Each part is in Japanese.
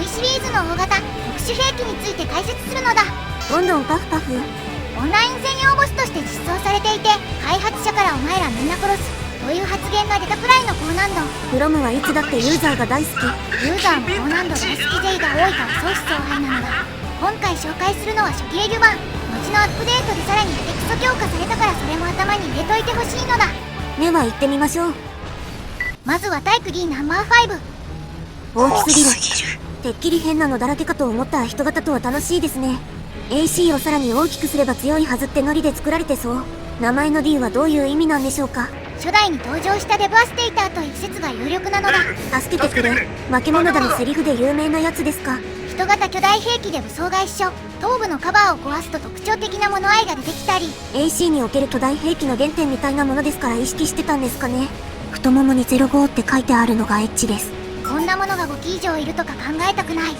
シリーズの大型特殊兵器について解説するのだ。どんどんパフパフ。オンライン専用ボスとして実装されていて、開発者から「お前らみんな殺す」という発言が出たくらいの高難度。フロムはいつだってユーザーが大好き。ユーザーも高難度大好き勢が多いから相思相愛なのだ。今回紹介するのは初期レビュー版。後のアップデートでさらにヘテクソ強化されたから、それも頭に入れといてほしいのだ。では行ってみましょう。まずはタイプ D ナンバー5。大きすぎる。てっきり変なのだらけかと思った人型とは楽しいですね。 AC をさらに大きくすれば強いはずってノリで作られてそう。名前の D はどういう意味なんでしょうか。初代に登場したデバステイターという説が有力なのだ。助けてくれ。化け物だのセリフで有名なやつですか。人型巨大兵器で武装が一緒。頭部のカバーを壊すと特徴的な物合いが出てきたり。 AC における巨大兵器の原点みたいなものですから意識してたんですかね。太ももに05って書いてあるのがエッチです。こんなものが5機以上いるとか考えたくない。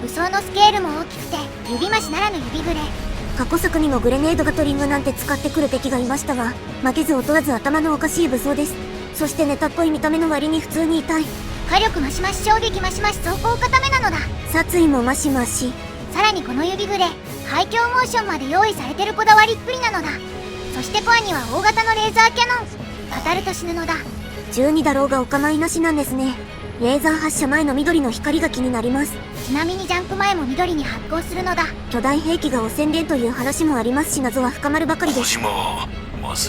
武装のスケールも大きくて指増しならぬ指グレ。過去作にもグレネードガトリングなんて使ってくる敵がいましたが、負けず劣らず頭のおかしい武装です。そしてネタっぽい見た目の割に普通に痛い。火力増し増し衝撃増し増し走行固めなのだ。殺意もマシマシ。さらにこの指グレ、廃墟モーションまで用意されてるこだわりっぷりなのだ。そしてコアには大型のレーザーキャノン。当たると死ぬのだ。12だろうがお構いなしなんですね。レーザー発射前の緑の光が気になります。ちなみにジャンプ前も緑に発光するのだ。巨大兵器が汚染源という話もありますし、謎は深まるばかりです。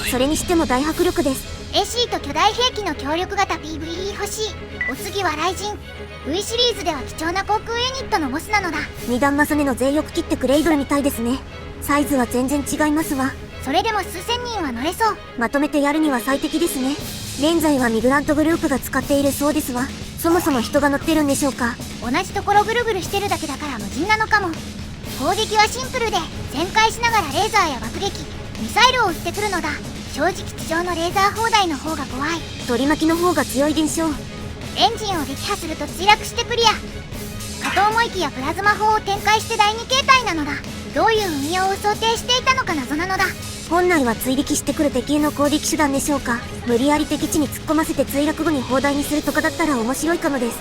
それにしても大迫力です。AC と巨大兵器の強力型 PVE 欲しい。お次は雷神。 V シリーズでは貴重な航空ユニットのボスなのだ。二段重ねの勢力切ってクレイドルみたいですね。サイズは全然違いますわ。それでも数千人は乗れそう。まとめてやるには最適ですね。現在はミグラントグループが使っているそうですわ。そもそも人が乗ってるんでしょうか。同じところぐるぐるしてるだけだから無人なのかも。攻撃はシンプルで旋回しながらレーザーや爆撃、ミサイルを撃ってくるのだ。正直地上のレーザー砲台の方が怖い。取り巻きの方が強いでしょう。エンジンを撃破すると墜落してクリア。かと思いきやプラズマ砲を展開して第2形態なのだ。どういう運用を想定していたのか謎なのだ。本来は追撃してくる敵への攻撃手段でしょうか。無理やり敵地に突っ込ませて墜落後に砲台にするとかだったら面白いかもです。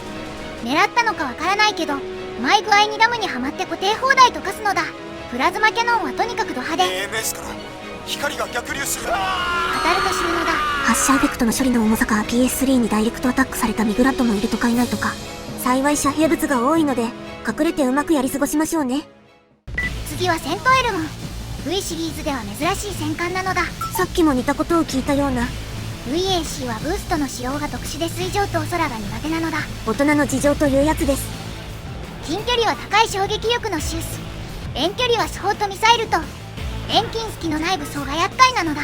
狙ったのかわからないけど、うまい具合にダムにはまって固定砲台溶かすのだ。プラズマキャノンはとにかくド派手。 AMS から光が逆流する。当たると死ぬのだ。発射エフェクトの処理の重さか PS3 にダイレクトアタックされたミグラントもいるとかいないとか。幸い遮蔽物が多いので隠れてうまくやり過ごしましょうね。次はセントエルモン。 V シリーズでは珍しい戦艦なのだ。さっきも似たことを聞いたような。 VAC はブーストの使用が特殊で水上とお空が苦手なのだ。大人の事情というやつです。近距離は高い衝撃力のシュース、遠距離はスホートミサイルと遠近隙のない武装が厄介なのだ。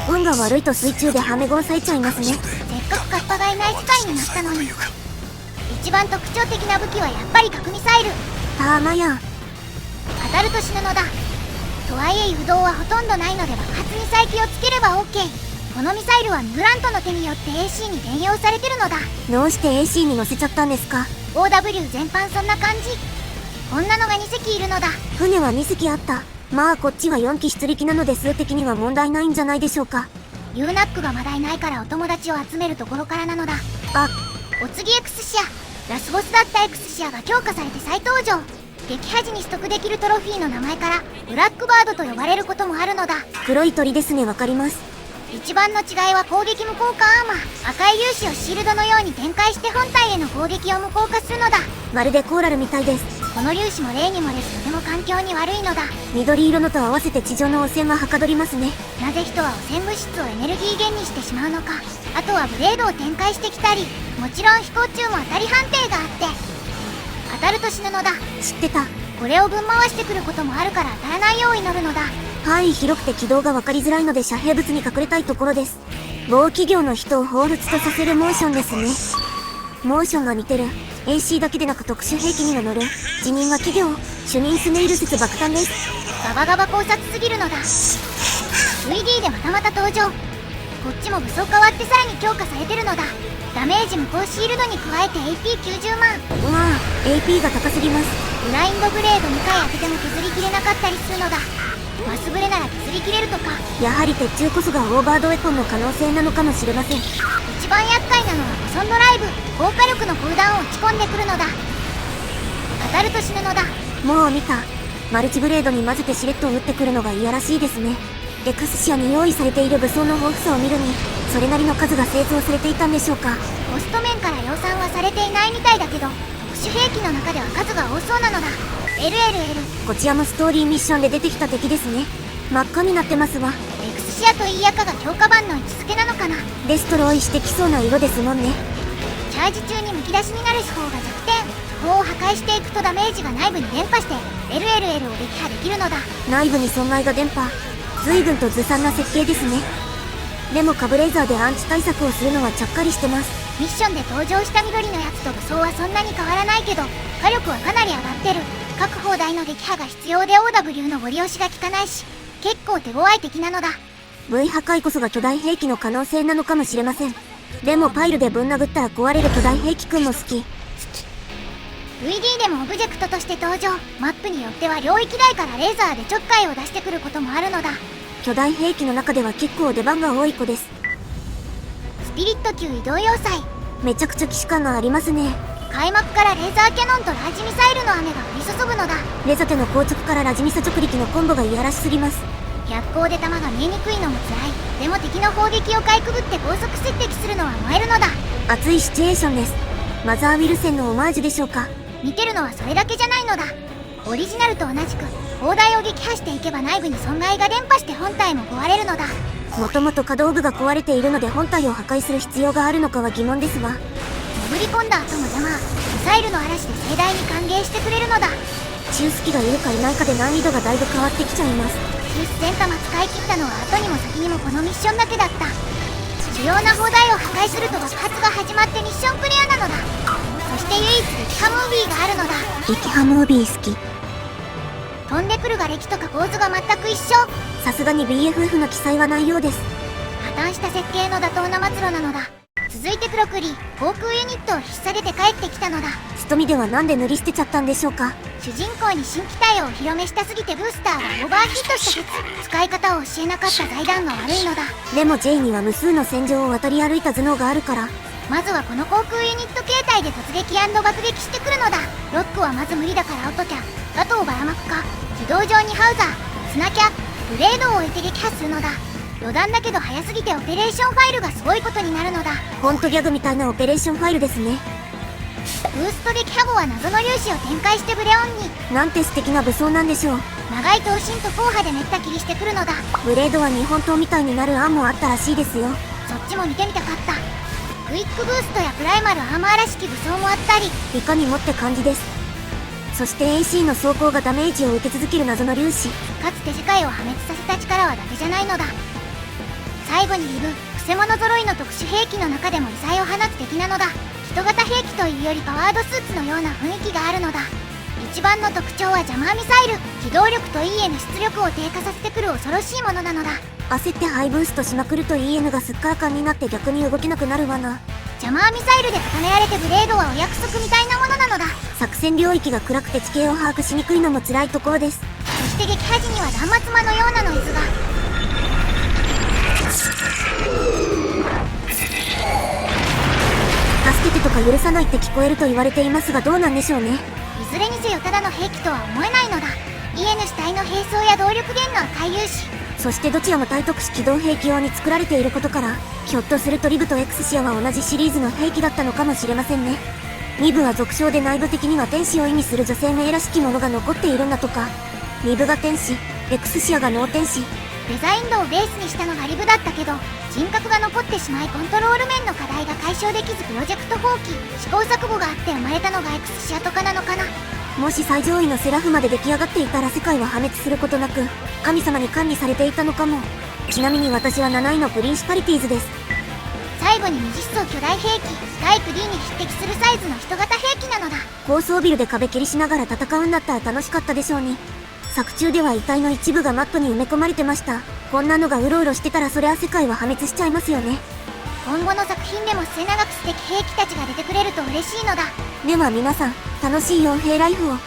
運が悪いと水中でハメゴを割いちゃいますね。せっかくカッパがいない世界になったのに。一番特徴的な武器はやっぱり核ミサイル。たまや。当たると死ぬのだ。とはいえ誘導はほとんどないので爆発に再起をつければ OK。 このミサイルはミグラントの手によって AC に転用されてるのだ。どうして AC に乗せちゃったんですか。 OW 全般そんな感じ。こんなのが2隻いるのだ。船は2隻あった。まあこっちは4機出力なので数的には問題ないんじゃないでしょうか。ユーナックがまだいないからお友達を集めるところからなのだ。あ、お次 X シア。ラスボスだった X シアが強化されて再登場。撃破時に取得できるトロフィーの名前からブラックバードと呼ばれることもあるのだ。黒い鳥ですね。わかります。一番の違いは攻撃無効化アーマー。赤い粒子をシールドのように展開して本体への攻撃を無効化するのだ。まるでコーラルみたいです。この粒子も例に漏れずとても環境に悪いのだ。緑色のと合わせて地上の汚染ははかどりますね。なぜ人は汚染物質をエネルギー源にしてしまうのか。あとはブレードを展開してきたり、もちろん飛行中も当たり判定があって当たると死ぬのだ。知ってた。これをぶん回してくることもあるから当たらないよう祈るのだ。範囲広くて軌道が分かりづらいので遮蔽物に隠れたいところです。某企業の人を彷彿とさせるモーションですね。モーションが似てる。 AC だけでなく特殊兵器にも乗る。辞任は企業。主任スネイル説爆誕です。ガバガバ考察すぎるのだ。 VD でまたまた登場。こっちも武装変わってさらに強化されてるのだ。ダメージ無効シールドに加えて AP90 万。まあ AP が高すぎます。ブラインドブレード2回当てても削りきれなかったりするのだ。マスブレなら削りきれるとか。やはり鉄柱こそがオーバードウェポンの可能性なのかもしれません。一番厄介なのは保存ドライブ。高火力のコールダウンを打ち込んでくるのだ。当たると死ぬのだ。もう見た。マルチブレードに混ぜてしれっと撃ってくるのがいやらしいですね。エクスシアに用意されている武装の豊富さを見るに、それなりの数が製造されていたんでしょうか。コスト面から量産はされていないみたいだけど、特殊兵器の中では数が多そうなのだ。LLL。こちらもストーリーミッションで出てきた敵ですね。真っ赤になってますわ。エクスシアといい赤が強化版の位置づけなのかな。デストロイしてきそうな色ですもんね。チャージ中にむき出しになる手法が弱点。手法を破壊していくとダメージが内部に伝播して LLL を撃破できるのだ。内部に損害が伝播。随分とずさんな設計ですね。でもカブレーザーでアンチ対策をするのはちゃっかりしてます。ミッションで登場した緑のやつと武装はそんなに変わらないけど、火力はかなり上がってる。各砲台の撃破が必要で OW のゴリ押しが効かないし、結構手強い敵なのだ。 V 破壊こそが巨大兵器の可能性なのかもしれません。でもパイルでぶん殴ったら壊れる巨大兵器くんも好き。 VD でもオブジェクトとして登場。マップによっては領域外からレーザーでちょっかいを出してくることもあるのだ。巨大兵器の中では結構出番が多い子です。スピリット級移動要塞。めちゃくちゃ既視感がありますね。開幕からレーザーキャノンとラージミサイルの雨が降り注ぐのだ。レザテの硬直からラジミサ直撃のコンボがいやらしすぎます。逆光で弾が見えにくいのも辛い。でも敵の砲撃をかいくぐって高速接敵するのは燃えるのだ。熱いシチュエーションです。マザー・ウィルセンのオマージュでしょうか。似てるのはそれだけじゃないのだ。オリジナルと同じく砲台を撃破していけば内部に損害が伝播して本体も壊れるのだ。もともと可動部が壊れているので本体を破壊する必要があるのかは疑問ですわ。潜り込んだ後も邪魔。ミサイルの嵐で盛大に歓迎してくれるのだ。中スキがいるかいないかで難易度がだいぶ変わってきちゃいます。中ス全弾使い切ったのは後にも先にもこのミッションだけだった。主要な砲台を破壊すると爆発が始まってミッションクリアなのだ。そして唯一撃破ムービーがあるのだ。撃破ムービー好き。飛んでくる瓦礫とか構図が全く一緒。さすがに BFF の記載はないようです。破綻した設計の妥当な末路なのだ。続いてクロクリ、航空ユニットを引っ提げて帰ってきたのだ。ストミではなんで塗り捨てちゃったんでしょうか。主人公に新機体をお披露目したすぎてブースターがオーバーヒットした説。使い方を教えなかった財団が悪いのだ。でも J には無数の戦場を渡り歩いた頭脳があるから。まずはこの航空ユニット形態で突撃&爆撃してくるのだ。ロックはまず無理だからオトキャ、ガトをばらまくか。軌道上にハウザー、スナキャ、ブレードを置いて撃破するのだ。余談だけど早すぎてオペレーションファイルがすごいことになるのだ。ほんとギャグみたいなオペレーションファイルですね。ブースト撃破後は謎の粒子を展開してブレオンに。なんて素敵な武装なんでしょう。長い刀身と硬派でめった切りしてくるのだ。ブレードは日本刀みたいになる案もあったらしいですよ。そっちも見てみたかった。クイックブーストやプライマルアーマーらしき武装もあったり。いかにもって感じです。そして AC の装甲がダメージを受け続ける謎の粒子。かつて世界を破滅させた力はだけじゃないのだ。最後にリブ、くせ者揃いの特殊兵器の中でも異彩を放つ敵なのだ。人型兵器というよりパワードスーツのような雰囲気があるのだ。一番の特徴はジャマーミサイル。機動力と EN 出力を低下させてくる恐ろしいものなのだ。焦ってハイブーストしまくると EN がスッカー感になって逆に動けなくなるわな。ジャマーミサイルで固められてブレードはお約束みたいなものなのだ。作戦領域が暗くて地形を把握しにくいのも辛いところです。そして撃破時には断末魔のようなノイズが。助けてとか許さないって聞こえると言われていますがどうなんでしょうね。いずれにせよただの兵器とは思えないのだ。EN 主体の兵装や動力源の赤い粒子。そしてどちらも対特殊機動兵器用に作られていることから、ひょっとするとリブとエクスシアは同じシリーズの兵器だったのかもしれませんね。リブは俗称で内部的には天使を意味する女性名らしきものが残っているんだとか。リブが天使、エクスシアが脳天使。デザイン度をベースにしたのがリブだったけど、人格が残ってしまいコントロール面の課題が解消できずプロジェクト放棄。試行錯誤があって生まれたのがエクスシアとかなのかな。もし最上位のセラフまで出来上がっていたら世界は破滅することなく神様に管理されていたのかも。ちなみに私は7位のプリンシパリティーズです。最後に未実装巨大兵器タイプ D に匹敵するサイズの人型兵器なのだ。高層ビルで壁切りしながら戦うんだったら楽しかったでしょうに。作中では遺体の一部がマットに埋め込まれてました。こんなのがうろうろしてたらそりゃ世界は破滅しちゃいますよね。今後の作品でも末永く素敵兵器たちが出てくれると嬉しいのだ。では皆さん、楽しい傭兵ライフを。